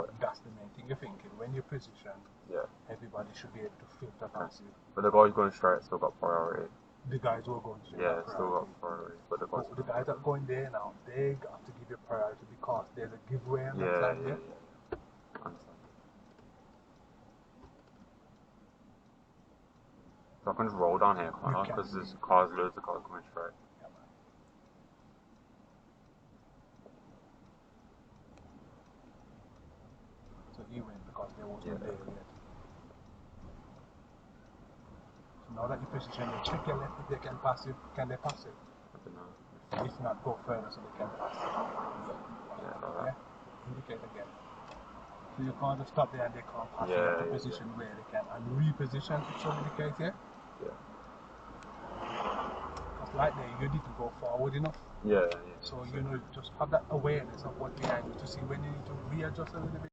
Right. That's the main thing you're thinking. When you're positioned, Yeah. everybody should be able to filter past you. But the guys going straight still got priority. The guys who are going straight Yeah, got still priority. got priority. But the But guys. the guys that are going there now, they got to give you priority because there's a giveaway on that Yeah, side yeah, there. yeah. Understand. So I can just roll down here, can't I? Because there's cars, loads of cars coming straight. Yeah, man. So he went because there wasn't there yet. So now that you position, you check your left if they can pass you. Can they pass you? I don't know. If not, go further so they can pass you. Yeah, like that. Yeah? Indicate again. So you can't just stop there and they can't pass you. You Yeah, have to yeah, position where they can and reposition if so in the case, yeah? Yeah. Because right there, you need to go forward enough. Yeah, yeah. So, you know, just have that awareness of what's behind you to see when you need to readjust a little bit.